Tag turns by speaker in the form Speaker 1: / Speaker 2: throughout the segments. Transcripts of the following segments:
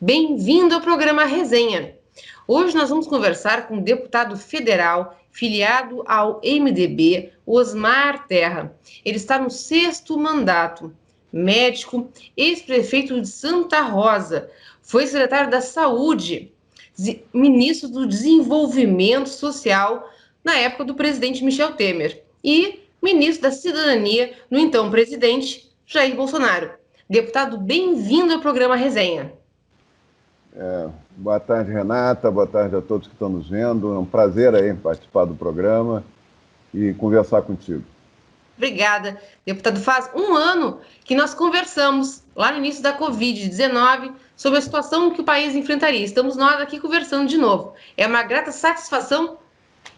Speaker 1: Bem-vindo ao programa Resenha. Hoje nós vamos conversar com o deputado federal filiado ao MDB, Osmar Terra. Ele está no 6º mandato, médico, ex-prefeito de Santa Rosa, foi secretário da Saúde, ministro do Desenvolvimento Social na época do presidente Michel Temer e ministro da Cidadania no então presidente Jair Bolsonaro. Deputado, bem-vindo ao programa Resenha.
Speaker 2: Boa tarde, Renata. Boa tarde a todos que estão nos vendo. É um prazer aí participar do programa e conversar contigo.
Speaker 1: Obrigada, deputado. Faz um ano que nós conversamos lá no início da Covid-19 sobre a situação que o país enfrentaria. Estamos nós aqui conversando de novo. É uma grata satisfação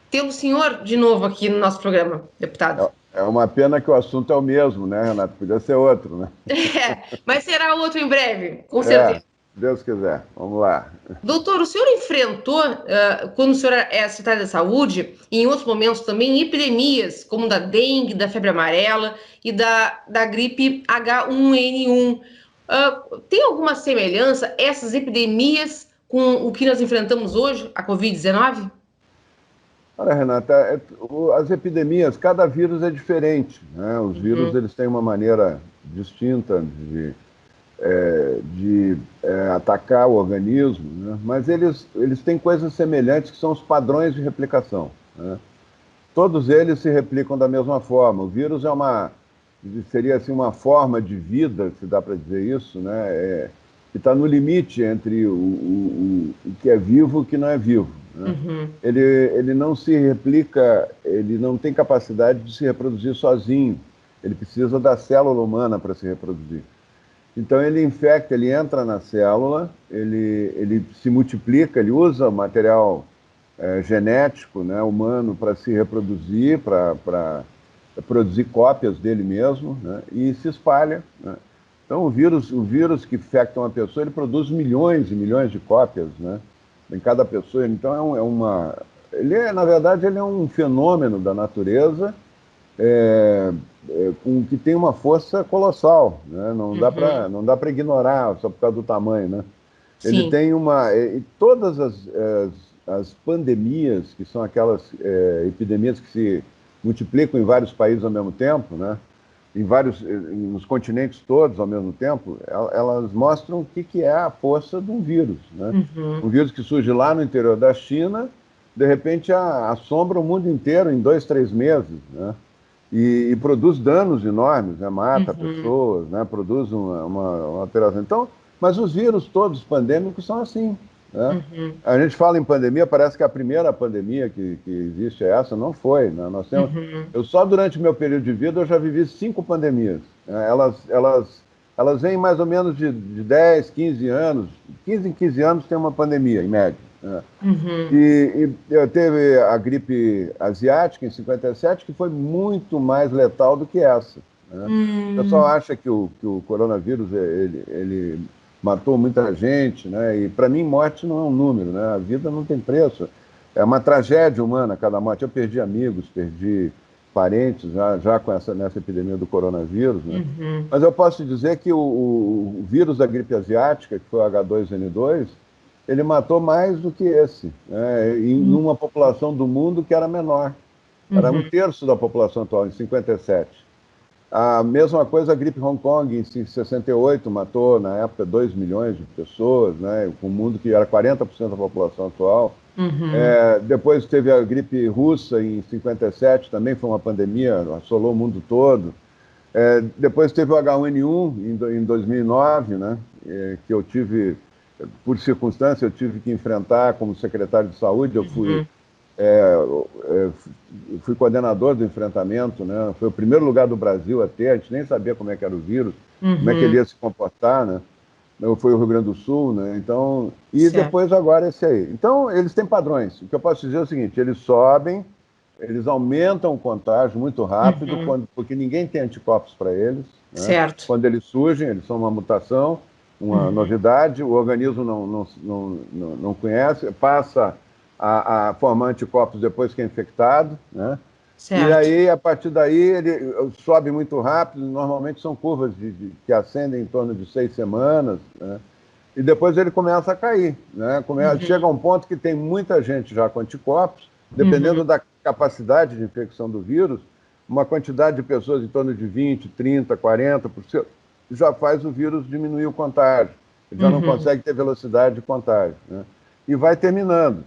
Speaker 1: ter o senhor de novo aqui no nosso programa, deputado.
Speaker 2: É uma pena que o assunto é o mesmo, né, Renato? Podia ser outro, né?
Speaker 1: Mas será outro em breve, com certeza.
Speaker 2: Deus quiser. Vamos lá.
Speaker 1: Doutor, o senhor enfrentou, quando o senhor é secretário da Saúde, e em outros momentos também, epidemias como da dengue, da febre amarela e da gripe H1N1. Tem alguma semelhança essas epidemias com o que nós enfrentamos hoje, a Covid-19?
Speaker 2: Olha, Renata, as epidemias, cada vírus é diferente, né? Os vírus eles têm uma maneira distinta de atacar o organismo, né? Mas eles têm coisas semelhantes que são os padrões de replicação, né? Todos eles se replicam da mesma forma. O vírus seria assim uma forma de vida, se dá para dizer isso, né? Que está no limite entre o que é vivo e o que não é vivo, né? Ele não se replica, ele não tem capacidade de se reproduzir sozinho. Ele precisa da célula humana para se reproduzir. Então ele infecta, ele entra na célula, ele se multiplica, ele usa material genético, né, humano para se reproduzir, para produzir cópias dele mesmo, né, e se espalha, né? Então o vírus que infecta uma pessoa, ele produz milhões e milhões de cópias, né, em cada pessoa. Então na verdade, ele é um fenômeno da natureza que tem uma força colossal, né? Não dá para ignorar só por causa do tamanho, né?
Speaker 1: Sim.
Speaker 2: Ele tem todas as pandemias, que são aquelas epidemias que se multiplicam em vários países ao mesmo tempo, né? Nos continentes todos ao mesmo tempo, elas mostram o que é a força de um vírus, né? Um vírus que surge lá no interior da China, de repente assombra o mundo inteiro em 2, 3 meses, né? E produz danos enormes, né? Mata pessoas, né? Produz uma alteração. Então, mas os vírus todos pandêmicos são assim, né? A gente fala em pandemia, parece que a primeira pandemia que existe é essa, não foi, né? Nós temos, eu só durante meu período de vida eu já vivi 5 pandemias. Elas vêm mais ou menos de 10, 15 anos, 15 em 15 anos tem uma pandemia, em média, né? E teve a gripe asiática em 57, que foi muito mais letal do que essa, né? O pessoal acha que o coronavírus ele matou muita gente, né? E para mim morte não é um número, né? A vida não tem preço. É uma tragédia humana cada morte. Eu perdi amigos, perdi parentes já nessa epidemia do coronavírus, né? Mas eu posso dizer que o vírus da gripe asiática, que foi o H2N2, ele matou mais do que esse, né? Em uma população do mundo que era menor. Era 1/3 da população atual, em 57. A mesma coisa a gripe Hong Kong, em 68, matou, na época, 2 milhões de pessoas, né? Com um mundo que era 40% da população atual. Depois teve a gripe russa, em 57, também foi uma pandemia, assolou o mundo todo. Depois teve o H1N1, em 2009, né? Que eu tive... Por circunstância, eu tive que enfrentar como secretário de saúde. Eu fui coordenador do enfrentamento, né? Foi o primeiro lugar do Brasil a ter, a gente nem sabia como é que era o vírus, como é que ele ia se comportar, né? Foi o Rio Grande do Sul, né? Então, depois agora esse aí. Então, eles têm padrões. O que eu posso dizer é o seguinte: eles sobem, eles aumentam o contágio muito rápido, porque ninguém tem anticorpos para eles, né?
Speaker 1: Certo.
Speaker 2: Quando eles surgem, eles são uma mutação, uma novidade, o organismo não conhece, passa a formar anticorpos depois que é infectado, né?
Speaker 1: Certo.
Speaker 2: E aí, a partir daí, ele sobe muito rápido, normalmente são curvas que ascendem em torno de 6 semanas, né? e depois ele começa a cair, né? Chega a um ponto que tem muita gente já com anticorpos, dependendo da capacidade de infecção do vírus, uma quantidade de pessoas em torno de 20, 30, 40%, já faz o vírus diminuir o contágio. Ele já não consegue ter velocidade de contágio, né? E vai terminando.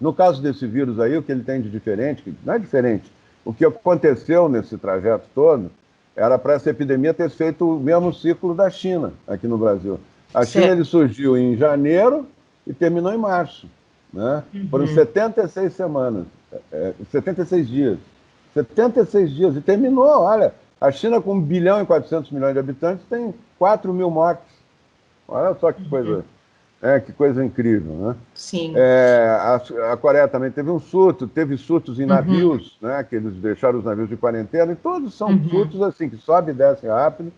Speaker 2: No caso desse vírus aí, o que ele tem de diferente, que não é diferente, o que aconteceu nesse trajeto todo, era para essa epidemia ter feito o mesmo ciclo da China, aqui no Brasil. A China ele surgiu em janeiro e terminou em março, né? Foram 76 semanas, 76 dias. 76 dias, e terminou, olha, a China com 1 bilhão e 400 milhões de habitantes tem 4 mil mortes. Olha só que coisa incrível, né?
Speaker 1: Sim.
Speaker 2: A Coreia também teve um surto, teve surtos em navios, né? Que eles deixaram os navios de quarentena, e todos são surtos assim, que sobe e desce rápido.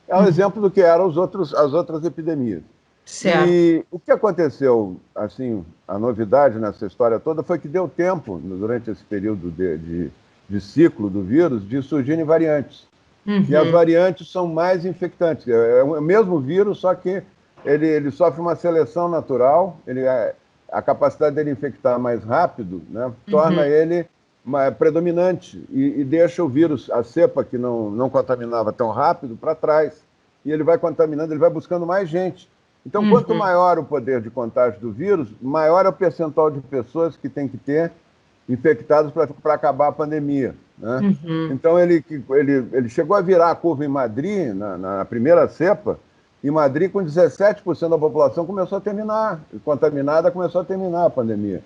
Speaker 2: É um exemplo do que eram as outras epidemias.
Speaker 1: Certo.
Speaker 2: E o que aconteceu, assim, a novidade nessa história toda foi que deu tempo, durante esse período de ciclo do vírus, de surgirem variantes. E as variantes são mais infectantes. É o mesmo vírus, só que ele sofre uma seleção natural, a capacidade dele infectar mais rápido, né, torna ele predominante e deixa o vírus, a cepa que não contaminava tão rápido, para trás. E ele vai contaminando, ele vai buscando mais gente. Então, quanto maior o poder de contágio do vírus, maior é o percentual de pessoas que tem que ter infectados para acabar a pandemia, né? Então, ele chegou a virar a curva em Madrid, na primeira cepa. Em Madrid, com 17% da população começou a terminar, contaminada, começou a terminar a pandemia.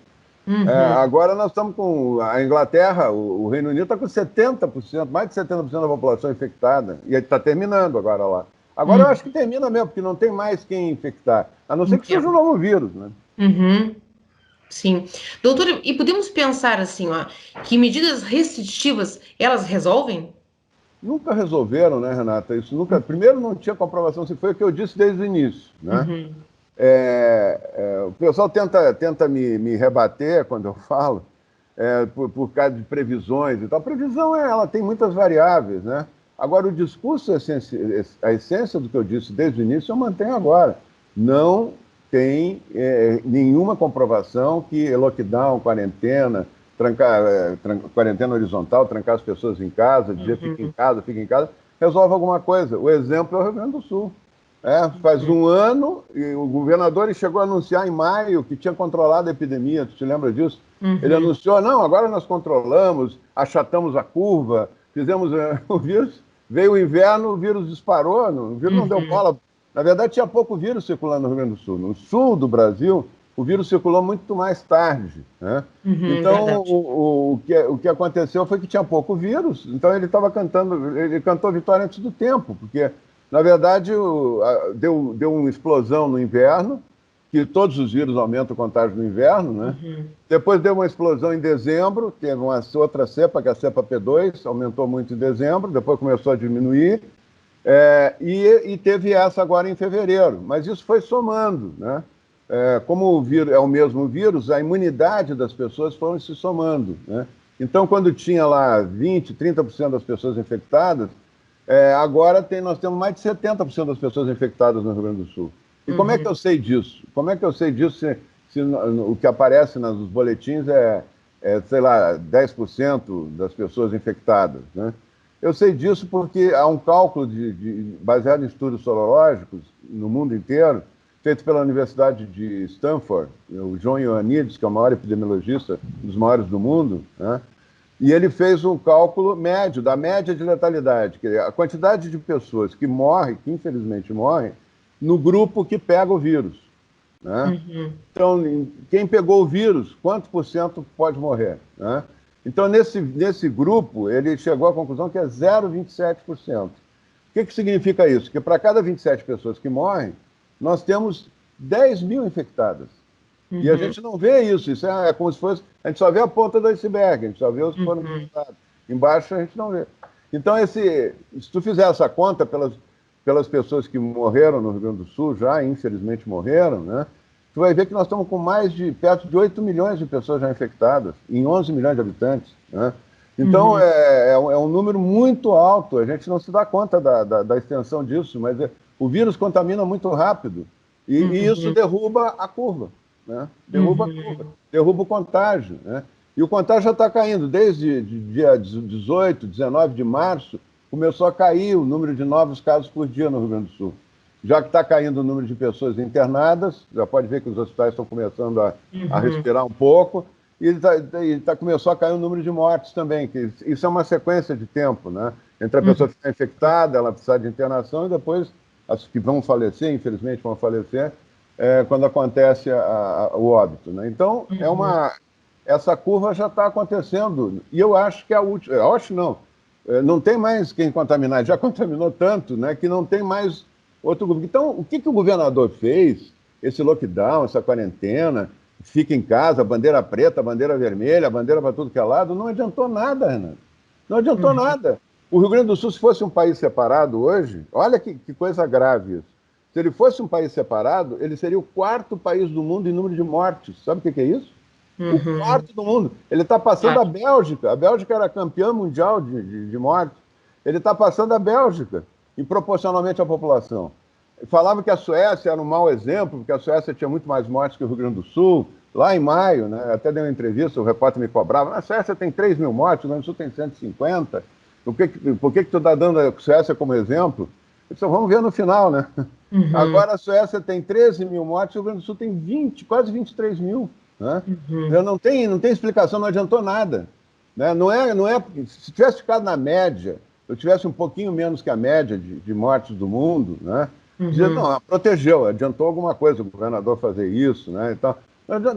Speaker 2: Agora nós estamos com a Inglaterra, o Reino Unido está com 70%, mais de 70% da população infectada, e está terminando agora lá. Agora eu acho que termina mesmo, porque não tem mais quem infectar, a não ser que seja um novo vírus, né?
Speaker 1: Sim. Doutor, e podemos pensar assim, ó, que medidas restritivas, elas resolvem?
Speaker 2: Nunca resolveram, né, Renata? Isso nunca. Primeiro, não tinha comprovação, se foi o que eu disse desde o início, né? O pessoal tenta me rebater quando eu falo, por causa de previsões e tal. A previsão ela tem muitas variáveis, né? Agora, o discurso, a essência do que eu disse desde o início, eu mantenho agora. Não tem nenhuma comprovação que lockdown, quarentena, quarentena horizontal, trancar as pessoas em casa, dizer fique em casa, resolve alguma coisa. O exemplo é o Rio Grande do Sul. Faz um ano, e o governador chegou a anunciar em maio que tinha controlado a epidemia, tu te lembra disso? Ele anunciou, não, agora nós controlamos, achatamos a curva, fizemos o vírus, veio o inverno, o vírus disparou, o vírus não deu bola. Na verdade, tinha pouco vírus circulando no Rio Grande do Sul. No sul do Brasil, o vírus circulou muito mais tarde, né? Então, o que aconteceu foi que tinha pouco vírus, então ele cantou vitória antes do tempo, porque, na verdade, deu uma explosão no inverno, que todos os vírus aumentam o contágio no inverno, né? Depois deu uma explosão em dezembro, teve uma outra cepa, que é a cepa P2, aumentou muito em dezembro, depois começou a diminuir, e teve essa agora em fevereiro, mas isso foi somando, né? Como o vírus é o mesmo vírus, a imunidade das pessoas foi se somando, né? Então, quando tinha lá 20%, 30% das pessoas infectadas, agora nós temos mais de 70% das pessoas infectadas no Rio Grande do Sul. E como é que eu sei disso? Como é que eu sei disso se o que aparece nos boletins sei lá, 10% das pessoas infectadas, né? Eu sei disso porque há um cálculo baseado em estudos sorológicos no mundo inteiro, feito pela Universidade de Stanford, o John Ioannidis, que é o maior epidemiologista, um dos maiores do mundo, né? E ele fez um cálculo médio, da média de letalidade, que é a quantidade de pessoas que morrem, que infelizmente morrem, no grupo que pega o vírus, né? Então, quem pegou o vírus, quanto por cento pode morrer, né? Então, nesse grupo, ele chegou à conclusão que é 0,27%. O que significa isso? Que para cada 27 pessoas que morrem, nós temos 10 mil infectadas. E a gente não vê isso. Isso é como se fosse... A gente só vê a ponta do iceberg, a gente só vê os que foram infectados. Embaixo a gente não vê. Então, se tu fizer essa conta pelas pessoas que morreram no Rio Grande do Sul, já infelizmente morreram, né? Tu vai ver que nós estamos com perto de 8 milhões de pessoas já infectadas, em 11 milhões de habitantes, né? Então, é um número muito alto, a gente não se dá conta da extensão disso, mas o vírus contamina muito rápido. E isso derruba a curva, né? Derruba a curva, derruba o contágio, né? E o contágio já está caindo. Desde dia 18, 19 de março, começou a cair o número de novos casos por dia no Rio Grande do Sul. Já que está caindo o número de pessoas internadas, já pode ver que os hospitais estão começando a respirar um pouco, e começou a cair o número de mortes também, que isso é uma sequência de tempo, né? Entre a pessoa ficar infectada, ela precisar de internação, e depois as que vão falecer, infelizmente vão falecer, quando acontece o óbito, né? Então, essa curva já está acontecendo, e eu acho que é a última, eu acho não, não tem mais quem contaminar, já contaminou tanto, né, que não tem mais outro grupo. Então, o que o governador fez, esse lockdown, essa quarentena, fica em casa, bandeira preta, bandeira vermelha, bandeira para tudo que é lado, não adiantou nada, Renato. Não adiantou nada. O Rio Grande do Sul, se fosse um país separado hoje, olha que coisa grave isso. Se ele fosse um país separado, ele seria o 4º país do mundo em número de mortes. Sabe o que é isso? O 4º do mundo. Ele está passando a Bélgica. A Bélgica era campeã mundial de mortes. Ele está passando a Bélgica, e proporcionalmente à população. Falava que a Suécia era um mau exemplo, porque a Suécia tinha muito mais mortes que o Rio Grande do Sul. Lá em maio, né, até dei uma entrevista, o repórter me cobrava, a Suécia tem 3 mil mortes, o Rio Grande do Sul tem 150. Por que tu está dando a Suécia como exemplo? Eu disse, vamos ver no final, né? Agora a Suécia tem 13 mil mortes, o Rio Grande do Sul tem 20, quase 23 mil. Né? Não tem explicação, não adiantou nada. Né? Não é porque se tivesse ficado na média, eu tivesse um pouquinho menos que a média de mortes do mundo, né? Dizia, não, protegeu, adiantou alguma coisa o governador fazer isso, né? Então,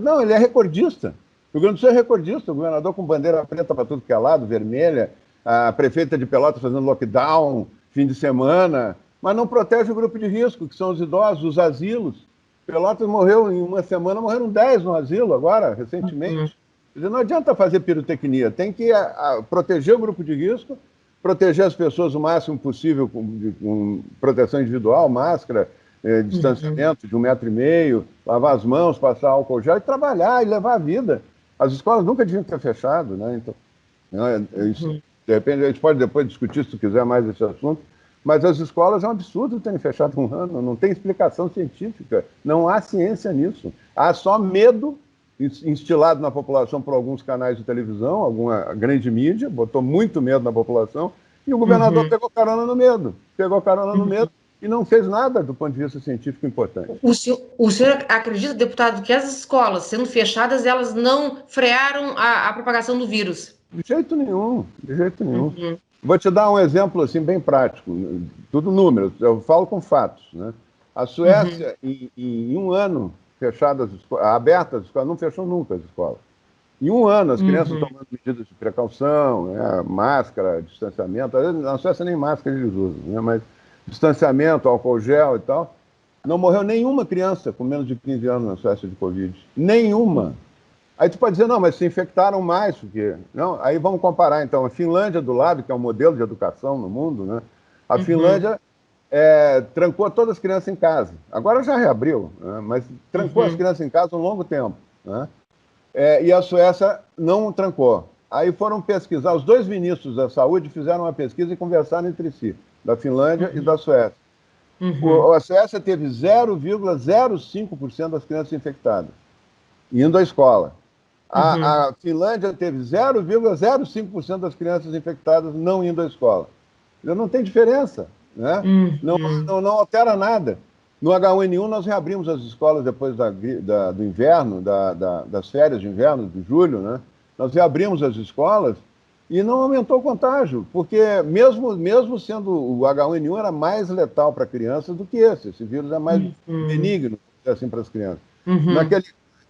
Speaker 2: não, ele é recordista. O Rio Grande do Sul é recordista, o governador com bandeira preta para tudo que é lado, vermelha, a prefeita de Pelotas fazendo lockdown, fim de semana, mas não protege o grupo de risco, que são os idosos, os asilos. Pelotas morreu em uma semana, morreram 10 no asilo agora, recentemente. Quer dizer, não adianta fazer pirotecnia, tem que proteger o grupo de risco, proteger as pessoas o máximo possível com proteção individual, máscara, distanciamento de 1,5 m, lavar as mãos, passar álcool gel e trabalhar e levar a vida. As escolas nunca deviam ter fechado, né? Então, de repente, a gente pode depois discutir, se tu quiser, mais esse assunto, mas as escolas é um absurdo terem fechado um ano, não tem explicação científica, não há ciência nisso. Há só medo instilado na população por alguns canais de televisão, alguma grande mídia, botou muito medo na população, e o governador pegou carona no medo, e não fez nada do ponto de vista científico importante.
Speaker 1: O senhor acredita, deputado, que as escolas, sendo fechadas, elas não frearam a propagação do vírus?
Speaker 2: De jeito nenhum, de jeito nenhum. Vou te dar um exemplo assim, bem prático, tudo números, eu falo com fatos. Né? A Suécia, em um ano, abertas as escolas, não fechou nunca as escolas. Em um ano, as crianças tomando medidas de precaução, né, máscara, distanciamento, na Suécia nem máscara eles usam, né, mas distanciamento, álcool gel e tal, não morreu nenhuma criança com menos de 15 anos na Suécia de Covid. Nenhuma. Aí tu pode dizer, não, mas se infectaram mais, porque... Não, aí vamos comparar, então, a Finlândia do lado, que é um modelo de educação no mundo, né? A Finlândia trancou todas as crianças em casa. Agora já reabriu, né? Mas trancou as crianças em casa um longo tempo, né? E a Suécia não trancou. Aí foram pesquisar, os 2 ministros da saúde fizeram uma pesquisa e conversaram entre si, da Finlândia e da Suécia. A Suécia teve 0,05% das crianças infectadas, indo à escola. A Finlândia teve 0,05% das crianças infectadas não indo à escola. Não tem diferença, né? Não altera nada. No H1N1 nós reabrimos as escolas depois do inverno, das férias de inverno, de julho, né? Nós reabrimos as escolas e não aumentou o contágio, porque mesmo sendo o H1N1 era mais letal para crianças do que esse vírus é mais benigno, assim, para as crianças.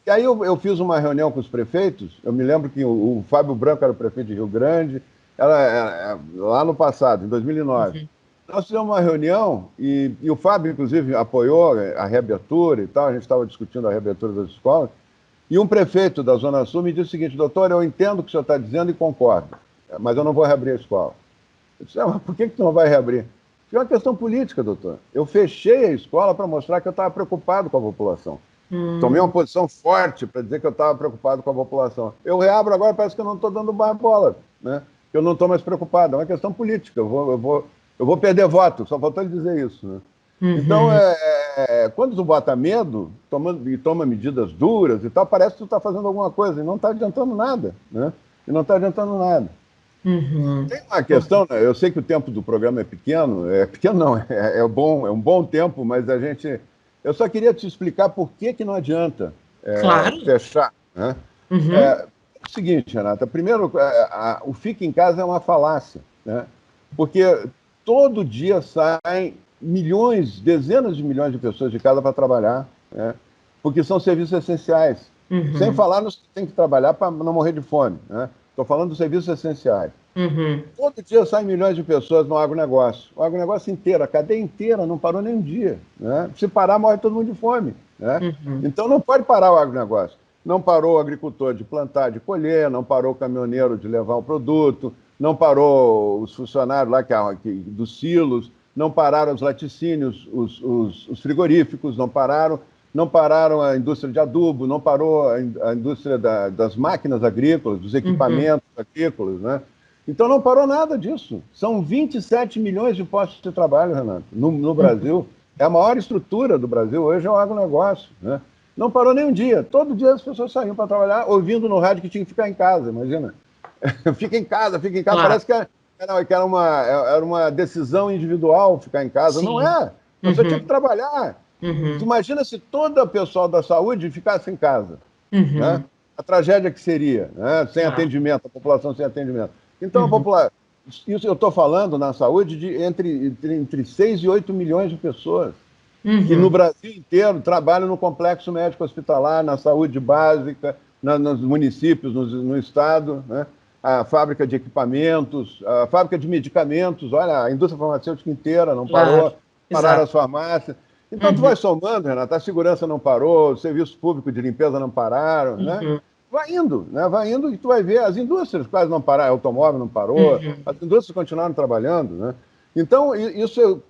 Speaker 2: E aí eu fiz uma reunião com os prefeitos, eu me lembro que o Fábio Branco era o prefeito de Rio Grande, lá no passado, em 2009. Nós fizemos uma reunião e o Fábio, inclusive, apoiou a reabertura e tal, a gente estava discutindo a reabertura das escolas, e um prefeito da Zona Sul me disse o seguinte, doutor, eu entendo o que o senhor está dizendo e concordo, mas eu não vou reabrir a escola. Eu disse, mas por que tu não vai reabrir? É uma questão política, doutor. Eu fechei a escola para mostrar que eu estava preocupado com a população. Tomei uma posição forte para dizer que eu estava preocupado com a população. Eu reabro agora, parece que eu não estou dando bola, né? Que eu não estou mais preocupado. É uma questão política. Eu vou perder voto, só faltou ele dizer isso. Né? Então, quando tu bota medo e toma medidas duras e tal, parece que tu está fazendo alguma coisa e não está adiantando nada, né? E não está adiantando nada.
Speaker 1: Uhum.
Speaker 2: Tem uma questão, né? Eu sei que o tempo do programa é pequeno não, é um bom tempo, mas eu só queria te explicar por que que não adianta
Speaker 1: Claro.
Speaker 2: fechar, né?
Speaker 1: Uhum.
Speaker 2: É o seguinte, Renata, primeiro, o fica em casa é uma falácia, né? Porque todo dia saem milhões, dezenas de milhões de pessoas de casa para trabalhar, né? Porque são serviços essenciais. Sem
Speaker 1: Uhum.
Speaker 2: falar nos que tem que trabalhar para não morrer de fome, né? Estou falando dos serviços essenciais.
Speaker 1: Uhum.
Speaker 2: Todo dia saem milhões de pessoas no agronegócio. O agronegócio inteiro, a cadeia inteira, não parou nem um dia, né? Se parar, morre todo mundo de fome, né?
Speaker 1: Uhum.
Speaker 2: Então não pode parar o agronegócio. Não parou o agricultor de plantar, de colher, não parou o caminhoneiro de levar o produto, não parou os funcionários lá dos silos, não pararam os laticínios, os frigoríficos, não pararam a indústria de adubo, não parou a indústria das máquinas agrícolas, dos
Speaker 1: Uhum.
Speaker 2: equipamentos agrícolas, né? Então não parou nada disso. São 27 milhões de postos de trabalho, Renato, no
Speaker 1: Uhum.
Speaker 2: Brasil. É a maior estrutura do Brasil hoje é o agronegócio, né? Não parou nem um dia. Todo dia as pessoas saíam para trabalhar, ouvindo no rádio que tinha que ficar em casa, imagina. Fica em casa, fica em casa.
Speaker 1: Claro.
Speaker 2: Parece que era uma decisão individual ficar em casa. Não
Speaker 1: Sim.
Speaker 2: é. A pessoa tinha que
Speaker 1: Uhum.
Speaker 2: trabalhar. Tu
Speaker 1: Uhum.
Speaker 2: imagina se todo o pessoal da saúde ficasse em casa, né?
Speaker 1: Uhum.
Speaker 2: A tragédia que seria, né? Sem
Speaker 1: Claro.
Speaker 2: atendimento, a população sem atendimento. Então,
Speaker 1: Uhum.
Speaker 2: isso eu estou falando na saúde de entre 6 e 8 milhões de pessoas que no
Speaker 1: Uhum.
Speaker 2: Brasil inteiro trabalham no complexo médico hospitalar, na saúde básica, nos municípios, no estado, né? A fábrica de equipamentos, a fábrica de medicamentos, olha, a indústria farmacêutica inteira não
Speaker 1: Claro.
Speaker 2: parou, pararam
Speaker 1: Exato.
Speaker 2: as farmácias. Então, tu
Speaker 1: Uhum.
Speaker 2: vai somando, Renata, a segurança não parou, o serviço público de limpeza não pararam, né?
Speaker 1: Uhum.
Speaker 2: Vai indo, né? Vai indo e tu vai ver, as indústrias quase não pararam, o automóvel não parou,
Speaker 1: Uhum.
Speaker 2: as indústrias continuaram trabalhando, né? Então, isso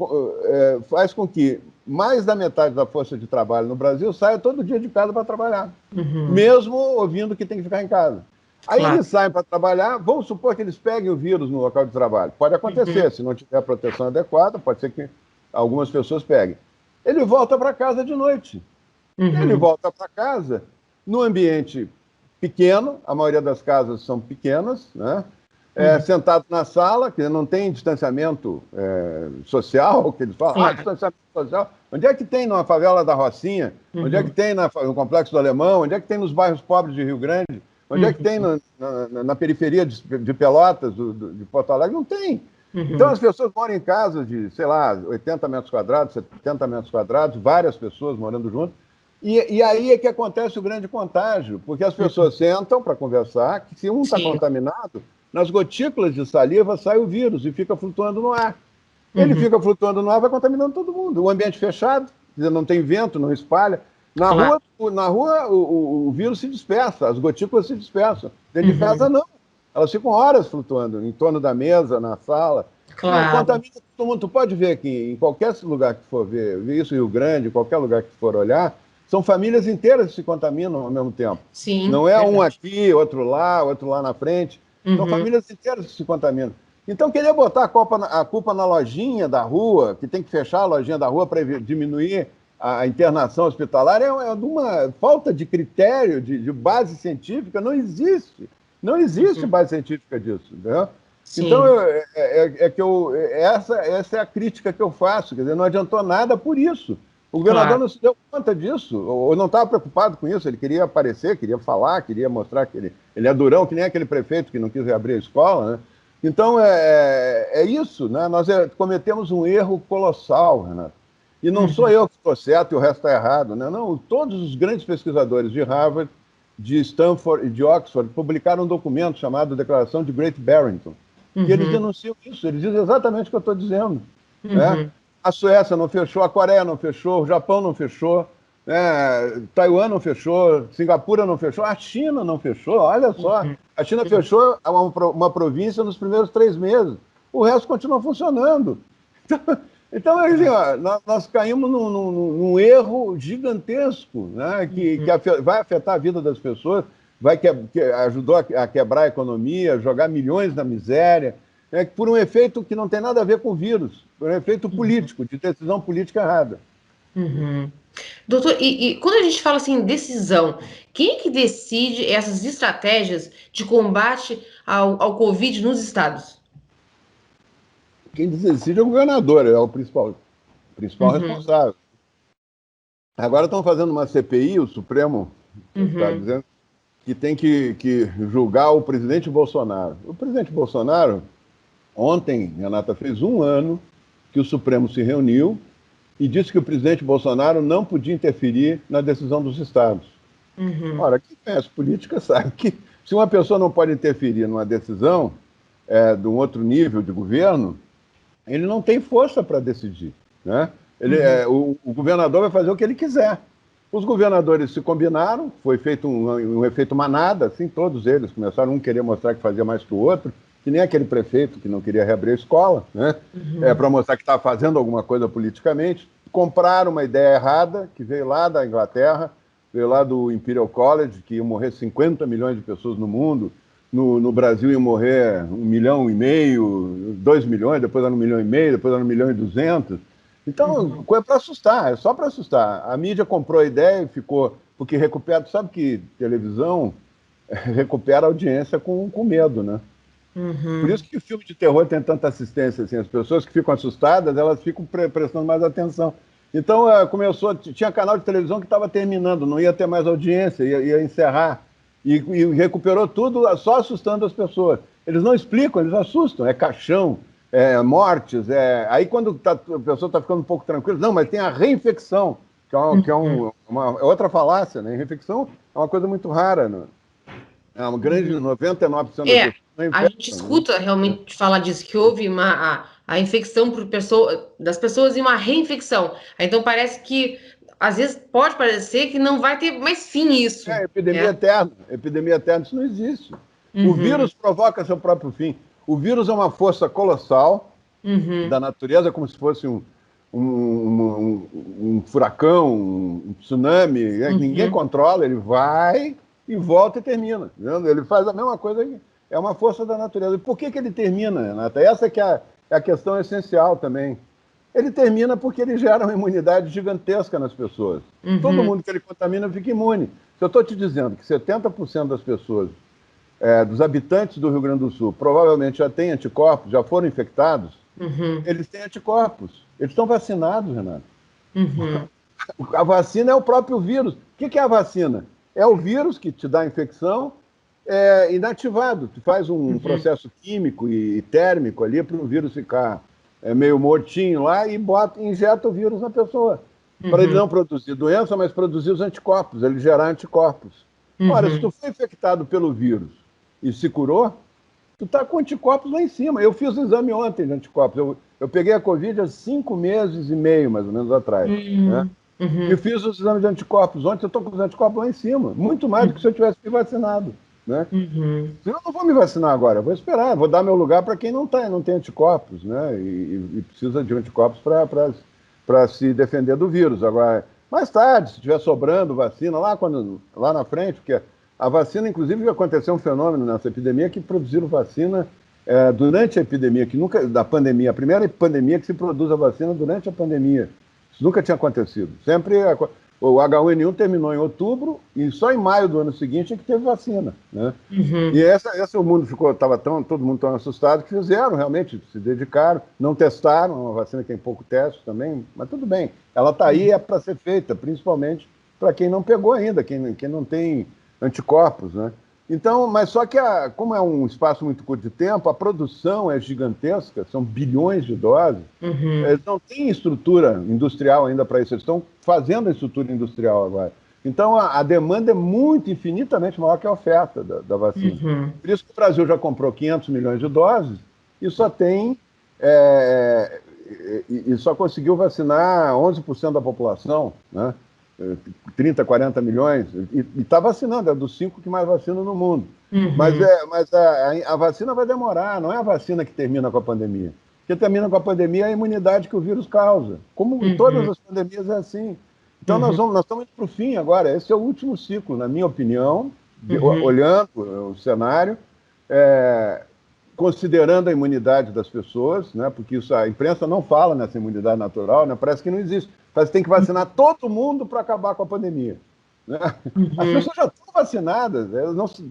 Speaker 2: faz com que mais da metade da força de trabalho no Brasil saia todo dia de casa para trabalhar,
Speaker 1: Uhum.
Speaker 2: mesmo ouvindo que tem que ficar em casa. Aí
Speaker 1: Claro.
Speaker 2: eles saem para trabalhar, vamos supor que eles peguem o vírus no local de trabalho. Pode
Speaker 1: Uhum.
Speaker 2: acontecer, se não tiver a proteção adequada, pode ser que algumas pessoas peguem. Ele volta para casa de noite. Ele
Speaker 1: Uhum.
Speaker 2: volta para casa no ambiente pequeno, a maioria das casas são pequenas, né?
Speaker 1: Uhum.
Speaker 2: Sentado na sala, que não tem distanciamento social, que eles falam,
Speaker 1: Claro.
Speaker 2: distanciamento social. Onde é que tem na favela da Rocinha? Onde é que
Speaker 1: Uhum.
Speaker 2: tem no Complexo do Alemão? Onde é que tem nos bairros pobres de Rio Grande? Onde é que tem
Speaker 1: Uhum.
Speaker 2: na periferia de Pelotas, de Porto Alegre? Não tem. Então,
Speaker 1: Uhum.
Speaker 2: as pessoas moram em casas de, sei lá, 80 metros quadrados, 70 metros quadrados, várias pessoas morando junto. E aí é que acontece o grande contágio, porque as
Speaker 1: Uhum.
Speaker 2: pessoas sentam para conversar, que se um está
Speaker 1: Sim.
Speaker 2: contaminado, nas gotículas de saliva sai o vírus e fica flutuando no ar. Ele
Speaker 1: Uhum.
Speaker 2: fica flutuando no ar, vai contaminando todo mundo. O ambiente fechado, quer dizer, não tem vento, não espalha. Na
Speaker 1: Claro.
Speaker 2: rua, o vírus se dispersa, as gotículas se dispersam. Dentro de casa,
Speaker 1: Uhum.
Speaker 2: não. Elas ficam horas flutuando em torno da mesa, na sala.
Speaker 1: Claro.
Speaker 2: Contamina todo mundo. Tu pode ver aqui, em qualquer lugar que for ver isso em Rio Grande, qualquer lugar que for olhar, são famílias inteiras que se contaminam ao mesmo tempo.
Speaker 1: Sim,
Speaker 2: Não é um
Speaker 1: verdade.
Speaker 2: aqui, outro lá na frente. São
Speaker 1: Uhum.
Speaker 2: famílias inteiras que se contaminam. Então, querer botar a culpa na lojinha da rua, que tem que fechar a lojinha da rua para diminuir a internação hospitalar, é de uma falta de critério, de base científica. Não existe. Não existe
Speaker 1: Uhum.
Speaker 2: base científica disso. Entendeu? Então,
Speaker 1: Sim.
Speaker 2: essa é a crítica que eu faço. Quer dizer, não adiantou nada por isso. O governador
Speaker 1: Claro.
Speaker 2: não se deu conta disso, ou não estava preocupado com isso. Ele queria aparecer, queria falar, queria mostrar que ele é durão, que nem aquele prefeito que não quis reabrir a escola, né? Então, é isso, né? Nós cometemos um erro colossal, Renato. E não sou
Speaker 1: Uhum.
Speaker 2: eu que estou certo e o resto está errado, né? Não, todos os grandes pesquisadores de Harvard, de Stanford e de Oxford publicaram um documento chamado Declaração de Great Barrington, que eles
Speaker 1: Uhum.
Speaker 2: denunciam isso, eles dizem exatamente o que eu estou dizendo, né?
Speaker 1: Uhum.
Speaker 2: A Suécia não fechou, a Coreia não fechou, o Japão não fechou, né? Taiwan não fechou, Singapura não fechou, a China não fechou, olha só.
Speaker 1: Uhum.
Speaker 2: A China fechou uma província nos primeiros 3 meses, o resto continua funcionando. Então, assim, ó, nós caímos num erro gigantesco, né, que
Speaker 1: Uhum.
Speaker 2: vai afetar a vida das pessoas, que ajudou a quebrar a economia, jogar milhões na miséria, por um efeito que não tem nada a ver com o vírus, por um efeito
Speaker 1: Uhum.
Speaker 2: político, de decisão política errada.
Speaker 1: Uhum. Doutor, e quando a gente fala assim, decisão, quem é que decide essas estratégias de combate ao Covid nos estados?
Speaker 2: Quem decide é o governador, é o principal
Speaker 1: Uhum,
Speaker 2: responsável. Agora estão fazendo uma CPI, o Supremo está
Speaker 1: uhum,
Speaker 2: dizendo que tem que julgar o presidente Bolsonaro. O presidente Bolsonaro, ontem, Renata, fez um ano que o Supremo se reuniu e disse que o presidente Bolsonaro não podia interferir na decisão dos estados.
Speaker 1: uhum,
Speaker 2: Ora, quem conhece política sabe que se uma pessoa não pode interferir numa decisão de um outro nível de governo, ele não tem força para decidir, né?
Speaker 1: uhum,
Speaker 2: O governador vai fazer o que ele quiser. Os governadores se combinaram, foi feito um efeito manada, assim, todos eles começaram um querer mostrar que fazia mais que o outro, que nem aquele prefeito que não queria reabrir a escola, né?
Speaker 1: uhum,
Speaker 2: Para mostrar que estava fazendo alguma coisa politicamente. Compraram uma ideia errada, que veio lá da Inglaterra, veio lá do Imperial College, que iam morrer 50 milhões de pessoas no mundo, no Brasil iam morrer 1,5 milhão, 2 milhões, depois era 1,5 milhão, depois era 1,2 milhão. Então,
Speaker 1: uhum.
Speaker 2: é para assustar, é só para assustar. A mídia comprou a ideia e ficou. Porque recupera, sabe que televisão recupera a audiência com medo, né? Por isso
Speaker 1: Uhum.
Speaker 2: que o filme de terror tem tanta assistência, assim, as pessoas que ficam assustadas, elas ficam prestando mais atenção. Então, começou, tinha canal de televisão que estava terminando, não ia ter mais audiência, ia encerrar. E recuperou tudo só assustando as pessoas. Eles não explicam, eles assustam. É caixão, mortes. Aí, quando a pessoa está ficando um pouco tranquila, não, mas tem a reinfecção,
Speaker 1: Uhum.
Speaker 2: é outra falácia, né? Reinfecção é uma coisa muito rara, né? É uma grande
Speaker 1: Uhum.
Speaker 2: 99% das
Speaker 1: É,
Speaker 2: pessoas não
Speaker 1: a gente
Speaker 2: infectam, né?
Speaker 1: escuta realmente falar disso, que houve a infecção por pessoa, das pessoas e uma reinfecção. Então parece que, às vezes, pode parecer que não vai ter mais fim isso,
Speaker 2: Epidemia
Speaker 1: né?
Speaker 2: eterna. Epidemia eterna, isso não existe. O
Speaker 1: Uhum,
Speaker 2: vírus provoca seu próprio fim. O vírus é uma força colossal da
Speaker 1: uhum,
Speaker 2: natureza, como se fosse um furacão, um tsunami. Ninguém
Speaker 1: uhum,
Speaker 2: controla, ele vai e volta e termina. Entendeu? Ele faz a mesma coisa, é uma força da natureza. E por que ele termina, Renata? Essa que é a questão essencial também. Ele termina porque ele gera uma imunidade gigantesca nas pessoas. Todo
Speaker 1: uhum,
Speaker 2: mundo que ele contamina fica imune. Se eu estou te dizendo que 70% das pessoas, dos habitantes do Rio Grande do Sul, provavelmente já têm anticorpos, já foram infectados,
Speaker 1: uhum,
Speaker 2: eles têm anticorpos. Eles estão vacinados, Renato.
Speaker 1: uhum,
Speaker 2: A vacina é o próprio vírus. O que é a vacina? É o vírus que te dá a infecção inativado. Tu faz um
Speaker 1: uhum,
Speaker 2: processo químico e térmico ali para o vírus ficar meio mortinho lá e injeta o vírus na pessoa. Para ele
Speaker 1: uhum,
Speaker 2: não produzir doença, mas produzir os anticorpos, ele gerar anticorpos. Ora, se tu
Speaker 1: uhum,
Speaker 2: foi infectado pelo vírus e se curou, tu está com anticorpos lá em cima. Eu fiz o exame ontem de anticorpos. Eu peguei a Covid há 5 meses e meio, mais ou menos, atrás. Né?
Speaker 1: uhum,
Speaker 2: E
Speaker 1: uhum,
Speaker 2: fiz os exames de anticorpos ontem, eu estou com os anticorpos lá em cima. Muito mais do que se eu tivesse me vacinado. Né?
Speaker 1: uhum,
Speaker 2: Eu não vou me vacinar agora, eu vou esperar, vou dar meu lugar para quem não tem anticorpos, né? E precisa de anticorpos para se defender do vírus. Agora, mais tarde, se estiver sobrando vacina, lá na frente, porque a vacina, inclusive, aconteceu um fenômeno nessa epidemia que produziram vacina durante a epidemia, que nunca, da pandemia, a primeira pandemia que se produz a vacina durante a pandemia. Isso nunca tinha acontecido. Sempre o H1N1 terminou em outubro e só em maio do ano seguinte é que teve vacina, né? E
Speaker 1: uhum,
Speaker 2: essa o mundo estava todo mundo tão assustado que fizeram, realmente, se dedicaram, não testaram, é uma vacina que tem pouco teste também, mas tudo bem. Ela está aí, é para ser feita, principalmente para quem não pegou ainda, quem não tem anticorpos, né? Então, mas só que, como é um espaço muito curto de tempo, a produção é gigantesca, são bilhões de doses,
Speaker 1: uhum,
Speaker 2: eles não têm estrutura industrial ainda para isso, eles estão fazendo a estrutura industrial agora. Então, a demanda é muito, infinitamente maior que a oferta da vacina.
Speaker 1: uhum,
Speaker 2: Por isso que o Brasil já comprou 500 milhões de doses e só tem. É, e só conseguiu vacinar 11% da população, né? 30, 40 milhões, e está vacinando, é dos 5 que mais vacinam no mundo. Mas,
Speaker 1: uhum,
Speaker 2: a vacina vai demorar, não é a vacina que termina com a pandemia. O que termina com a pandemia é a imunidade que o vírus causa. Como em todas
Speaker 1: uhum,
Speaker 2: as pandemias é assim. Então
Speaker 1: uhum,
Speaker 2: nós estamos indo para o fim agora. Esse é o último ciclo, na minha opinião,
Speaker 1: uhum,
Speaker 2: olhando o cenário, é, considerando a imunidade das pessoas, né, porque isso, a imprensa não fala nessa imunidade natural, né, parece que não existe. Tem que vacinar todo mundo para acabar com a pandemia. Né? As pessoas já estão vacinadas.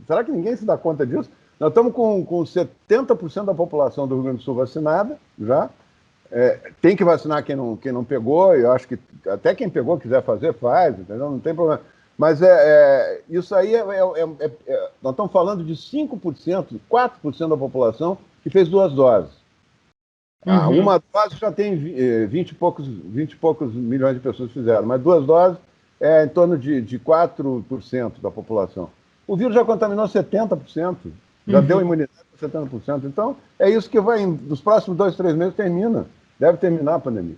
Speaker 2: Será que ninguém se dá conta disso? Nós estamos com 70% da população do Rio Grande do Sul vacinada já. Tem que vacinar quem não pegou. Eu acho que até quem pegou quiser fazer, faz, entendeu? Não tem problema. Mas isso aí nós estamos falando de 5%, 4% da população que fez 2 doses. Uma dose já tem 20 e poucos milhões de pessoas que fizeram, mas 2 doses é em torno de 4% da população. O vírus já contaminou 70%, já deu imunidade para 70%. Então, é isso que vai, nos próximos 2, 3 meses termina. Deve terminar a pandemia.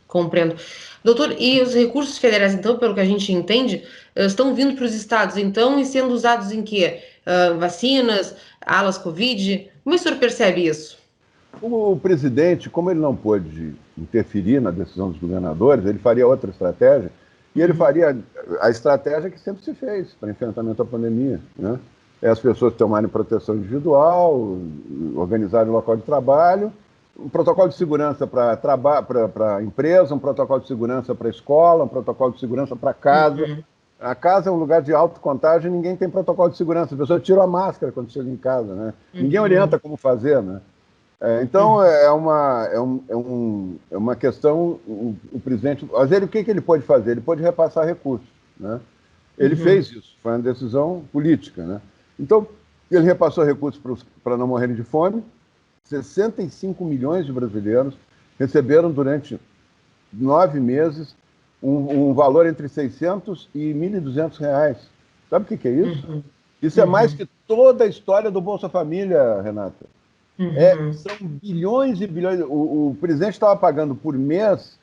Speaker 1: Compreendo. Doutor, e os recursos federais, então, pelo que a gente entende, estão vindo para os estados, então, e sendo usados em quê? Vacinas, alas Covid? Como o senhor percebe isso?
Speaker 2: O presidente, como ele não pôde interferir na decisão dos governadores, ele faria outra estratégia, e ele faria a estratégia que sempre se fez para enfrentamento à pandemia, né? As pessoas tomarem proteção individual, organizarem o local de trabalho, um protocolo de segurança para a empresa, um protocolo de segurança para a escola, um protocolo de segurança para casa. A casa é um lugar de autocontagem, ninguém tem protocolo de segurança, as pessoas tiram a máscara quando chegam em casa, né? Ninguém orienta como fazer, né? Então, é uma questão, o presidente... Mas o que ele pode fazer? Ele pode repassar recursos, né? Ele fez isso, foi uma decisão política, né? Então, ele repassou recursos para não morrerem de fome. 65 milhões de brasileiros receberam durante 9 meses um valor entre 600 e 1.200 reais. Sabe o que é isso? Isso é mais que toda a história do Bolsa Família, Renata. São bilhões e bilhões. O presidente estava pagando por mês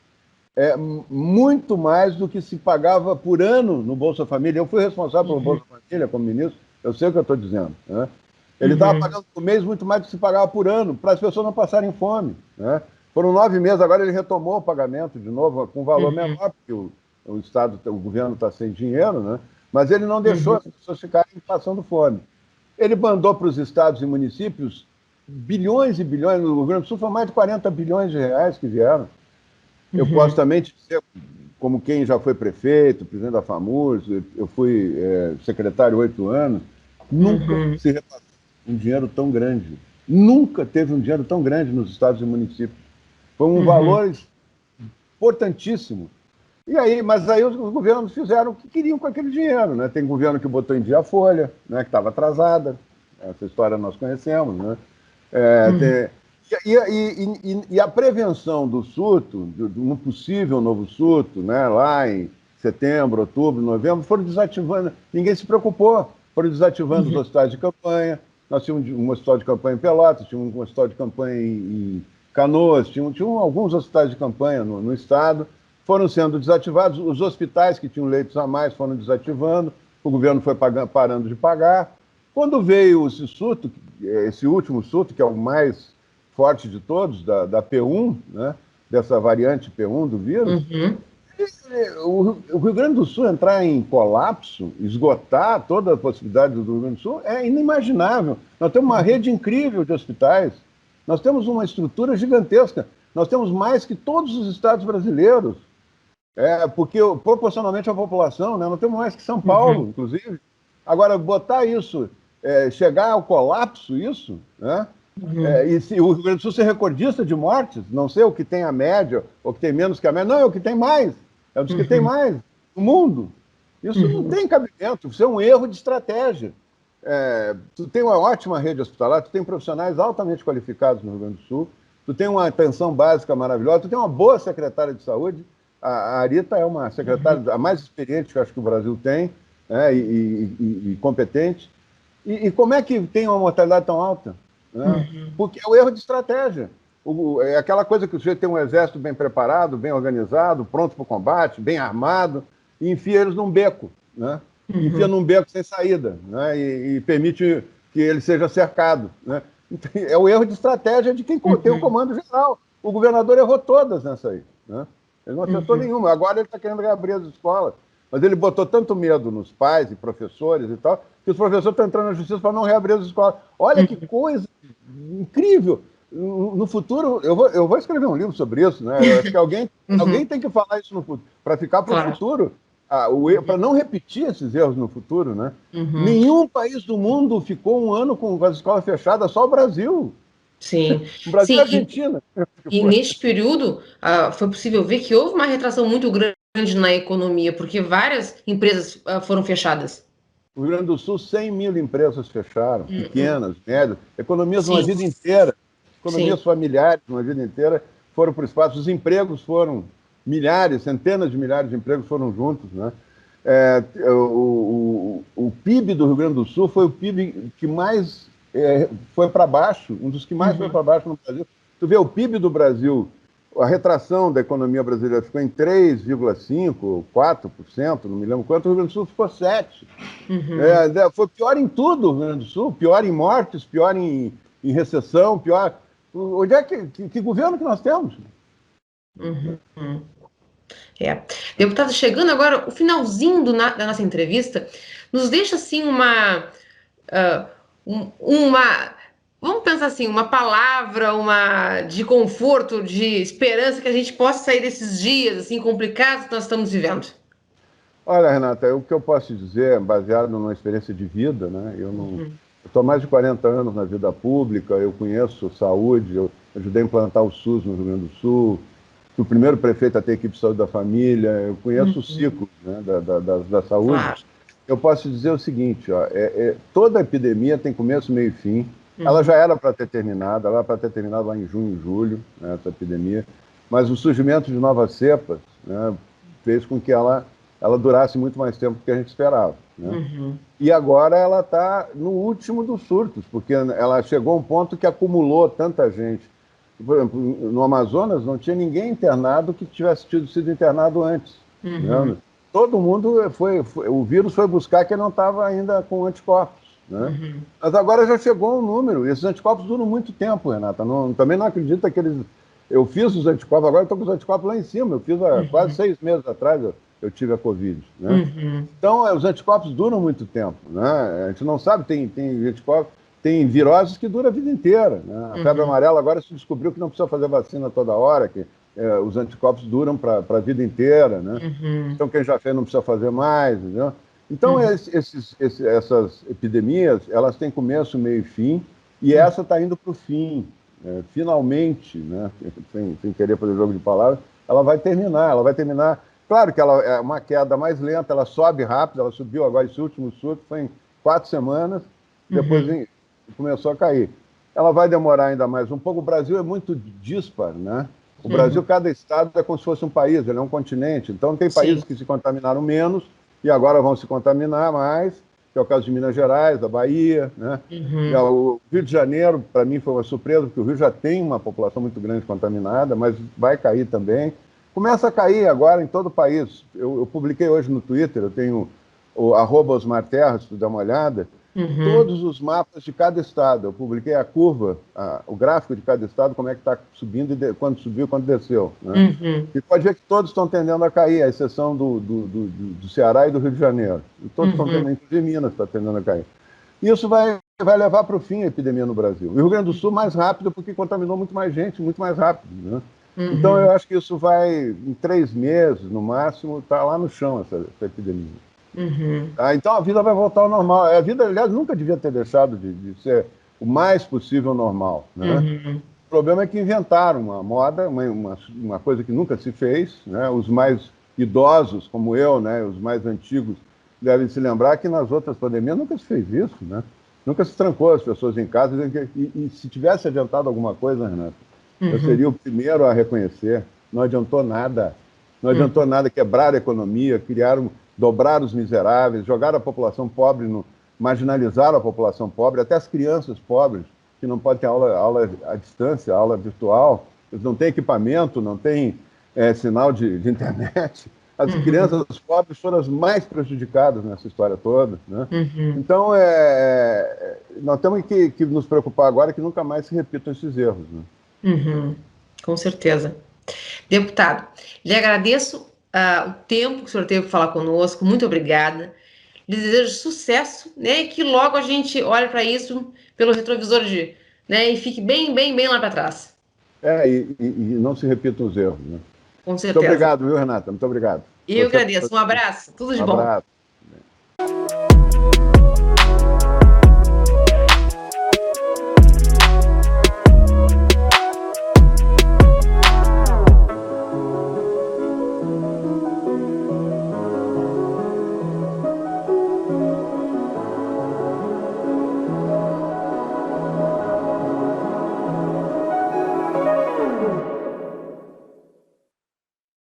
Speaker 2: muito mais do que se pagava por ano no Bolsa Família. Eu fui responsável pelo Bolsa Família como ministro, eu sei o que eu estou dizendo, né? Ele estava pagando por mês muito mais do que se pagava por ano, para as pessoas não passarem fome, né? Foram 9 meses, agora ele retomou o pagamento de novo, com valor menor, porque o governo está sem dinheiro, né? Mas ele não deixou as pessoas ficarem passando fome. Ele mandou para os estados e municípios bilhões e bilhões, no Rio Grande do Sul foram mais de 40 bilhões de reais que vieram. Eu posso também te dizer, como quem já foi prefeito, presidente da FAMURS, eu fui secretário 8 anos, nunca se repassou um dinheiro tão grande. Nunca teve um dinheiro tão grande nos estados e municípios. Foi um valor importantíssimo. Mas aí os governos fizeram o que queriam com aquele dinheiro, né? Tem governo que botou em dia a folha, né, que estava atrasada. Essa história nós conhecemos, né? E a prevenção do surto, de um possível novo surto, né, lá em setembro, outubro, novembro, foram desativando. Ninguém se preocupou. Foram desativando os hospitais de campanha. Nós tínhamos um hospital de campanha em Pelotas, tínhamos um hospital de campanha em Canoas, tínhamos alguns hospitais de campanha no estado. Foram sendo desativados. Os hospitais que tinham leitos a mais foram desativando. O governo foi parando de pagar. Quando veio esse surto, esse último surto, que é o mais forte de todos, da P1, né, dessa variante P1 do vírus, o Rio Grande do Sul entrar em colapso, esgotar toda a possibilidade do Rio Grande do Sul, é inimaginável. Nós temos uma rede incrível de hospitais, nós temos uma estrutura gigantesca, nós temos mais que todos os estados brasileiros, porque proporcionalmente à população, né, nós temos mais que São Paulo, inclusive. Agora, botar isso, chegar ao colapso, isso, né? E se o Rio Grande do Sul ser recordista de mortes, não sei o que tem a média, ou que tem menos que a média, não, é o que tem mais. É o que tem mais no mundo. Isso não tem cabimento, isso é um erro de estratégia. Tu tem uma ótima rede hospitalar, tu tem profissionais altamente qualificados no Rio Grande do Sul, tu tem uma atenção básica maravilhosa, tu tem uma boa secretária de saúde. A Arita é uma secretária a mais experiente que eu acho que o Brasil tem, né, e competente. E como é que tem uma mortalidade tão alta? Né? Porque é o erro de estratégia. É aquela coisa que o sujeito tem um exército bem preparado, bem organizado, pronto para o combate, bem armado, e enfia eles num beco, né? Enfia num beco sem saída, né? E permite que ele seja cercado, né? É o erro de estratégia de quem tem o comando geral. O governador errou todas nessa aí, né? Ele não acertou nenhuma. Agora ele está querendo reabrir as escolas. Mas ele botou tanto medo nos pais e professores e tal, que os professores estão entrando na justiça para não reabrir as escolas. Olha que coisa incrível! no futuro, eu vou escrever um livro sobre isso, né? Eu acho que alguém tem que falar isso no futuro, para ficar para o
Speaker 1: Claro.
Speaker 2: futuro, para não repetir esses erros no futuro, né?
Speaker 1: Uhum.
Speaker 2: Nenhum país do mundo ficou um ano com as escolas fechadas, só o Brasil.
Speaker 1: Sim,
Speaker 2: O Brasil e
Speaker 1: sim,
Speaker 2: a Argentina.
Speaker 1: e neste período foi possível ver que houve uma retração muito grande na economia, porque várias empresas foram fechadas.
Speaker 2: O Rio Grande do Sul, 100 mil empresas fecharam,
Speaker 1: Uhum.
Speaker 2: pequenas, médias, economias numa
Speaker 1: Sim,
Speaker 2: vida inteira,
Speaker 1: sim.
Speaker 2: economias familiares numa vida inteira foram para o espaço, os empregos foram milhares, centenas de milhares de empregos foram juntos, né? O PIB do Rio Grande do Sul foi o PIB que mais foi para baixo, um dos que mais foi
Speaker 1: Uhum.
Speaker 2: para baixo no Brasil. Tu vê o PIB do Brasil, a retração da economia brasileira ficou em 3,5%, 4%, não me lembro quanto, o Rio Grande do Sul ficou 7%.
Speaker 1: Uhum.
Speaker 2: Foi pior em tudo, o Rio Grande do Sul, pior em mortes, pior em recessão, pior. Onde é que governo que nós temos?
Speaker 1: Uhum. É. Deputado, chegando agora, o finalzinho da nossa entrevista, nos deixa assim ah, uma, vamos pensar assim, uma palavra, uma de conforto, de esperança que a gente possa sair desses dias assim complicados que nós estamos vivendo.
Speaker 2: Olha, Renata, o que eu posso te dizer, baseado numa experiência de vida, né? Eu estou há mais de 40 anos na vida pública, eu conheço saúde, eu ajudei a implantar o SUS no Rio Grande do Sul, fui o primeiro prefeito a ter equipe de saúde da família, eu conheço o
Speaker 1: Uhum.
Speaker 2: ciclo, né, da saúde.
Speaker 1: Claro.
Speaker 2: Eu posso te dizer o seguinte, ó, toda epidemia tem começo, meio e fim. Ela
Speaker 1: Uhum.
Speaker 2: já era para ter terminado, ela era para ter terminado lá em junho, julho, né, essa epidemia, mas o surgimento de novas cepas, né, fez com que ela durasse muito mais tempo do que a gente esperava, né?
Speaker 1: Uhum.
Speaker 2: E agora ela está no último dos surtos, porque ela chegou a um ponto que acumulou tanta gente. Por exemplo, no Amazonas não tinha ninguém internado que tivesse sido internado antes, né?
Speaker 1: Uhum.
Speaker 2: Todo mundo o vírus foi buscar que não estava ainda com anticorpos, né?
Speaker 1: Uhum.
Speaker 2: Mas agora já chegou um número, e esses anticorpos duram muito tempo, Renata. Também não acredita que eles. Eu fiz os anticorpos, agora estou com os anticorpos lá em cima. Eu fiz há quase
Speaker 1: Uhum.
Speaker 2: 6 meses atrás, eu tive a Covid, né?
Speaker 1: Uhum.
Speaker 2: Então, os anticorpos duram muito tempo, né? A gente não sabe, tem anticorpos, tem viroses que duram a vida inteira, né? A febre
Speaker 1: Uhum.
Speaker 2: amarela agora se descobriu que não precisa fazer vacina toda hora, que os anticorpos duram para a vida inteira, né?
Speaker 1: Uhum.
Speaker 2: Então, quem já fez não precisa fazer mais, entendeu? Então,
Speaker 1: Uhum.
Speaker 2: essas epidemias, elas têm começo, meio e fim, e
Speaker 1: Uhum.
Speaker 2: essa está indo para o fim, finalmente, né? Sem querer fazer jogo de palavras, ela vai terminar. Claro que ela é uma queda mais lenta, ela sobe rápido, ela subiu agora, esse último surto foi em 4 semanas, depois
Speaker 1: Uhum.
Speaker 2: começou a cair. Ela vai demorar ainda mais um pouco. O Brasil é muito dispar, né? O Brasil,
Speaker 1: Uhum.
Speaker 2: cada estado é como se fosse um país, ele é um continente. Então, tem
Speaker 1: Sim.
Speaker 2: países que se contaminaram menos e agora vão se contaminar mais, que é o caso de Minas Gerais, da Bahia, né?
Speaker 1: Uhum.
Speaker 2: O Rio de Janeiro, para mim, foi uma surpresa, porque o Rio já tem uma população muito grande contaminada, mas vai cair também. Começa a cair agora em todo o país. Eu publiquei hoje no Twitter, eu tenho o @OsmarTerra, se tu der uma olhada,
Speaker 1: Uhum.
Speaker 2: todos os mapas de cada estado. Eu publiquei a curva, o gráfico de cada estado, como é que está subindo, quando subiu, quando desceu, né?
Speaker 1: Uhum.
Speaker 2: E pode ver que todos estão tendendo a cair, à exceção do Ceará e do Rio de Janeiro. E todos estão
Speaker 1: Uhum.
Speaker 2: tendendo, inclusive Minas está tendendo a cair. Isso vai levar para o fim a epidemia no Brasil. E o Rio Grande do Sul mais rápido, porque contaminou muito mais gente, muito mais rápido, né? Então
Speaker 1: Uhum.
Speaker 2: eu acho que isso vai, em 3 meses, no máximo, estar lá no chão, essa epidemia.
Speaker 1: Uhum.
Speaker 2: Então a vida vai voltar ao normal. A vida, aliás, nunca devia ter deixado de ser o mais possível normal, né?
Speaker 1: Uhum.
Speaker 2: O problema é que inventaram uma moda, uma coisa que nunca se fez, né? Os mais idosos, como eu, né? Os mais antigos, devem se lembrar que nas outras pandemias nunca se fez isso, né? Nunca se trancou as pessoas em casa. E se tivesse adiantado alguma coisa, Renato, eu
Speaker 1: Uhum.
Speaker 2: seria o primeiro a reconhecer. Não adiantou nada. Não adiantou
Speaker 1: Uhum.
Speaker 2: nada quebrar a economia, dobrar os miseráveis, jogar a população pobre, marginalizar a população pobre, até as crianças pobres, que não podem ter aula à distância, aula virtual, eles não têm equipamento, não têm sinal de internet. As
Speaker 1: Uhum.
Speaker 2: crianças pobres foram as mais prejudicadas nessa história toda, né?
Speaker 1: Uhum.
Speaker 2: Então, nós temos que nos preocupar agora que nunca mais se repitam esses erros, né?
Speaker 1: Uhum. Com certeza. Deputado, lhe agradeço o tempo que o senhor teve para falar conosco, muito obrigada. Lhe desejo sucesso, né? E que logo a gente olhe para isso pelo retrovisor de né? E fique bem, bem, bem lá para trás.
Speaker 2: E não se repitam os erros, né?
Speaker 1: Com
Speaker 2: Muito
Speaker 1: certeza.
Speaker 2: obrigado, viu, Renata? Muito obrigado.
Speaker 1: E eu agradeço. Um abraço. Tudo de
Speaker 2: Um
Speaker 1: bom.
Speaker 2: abraço.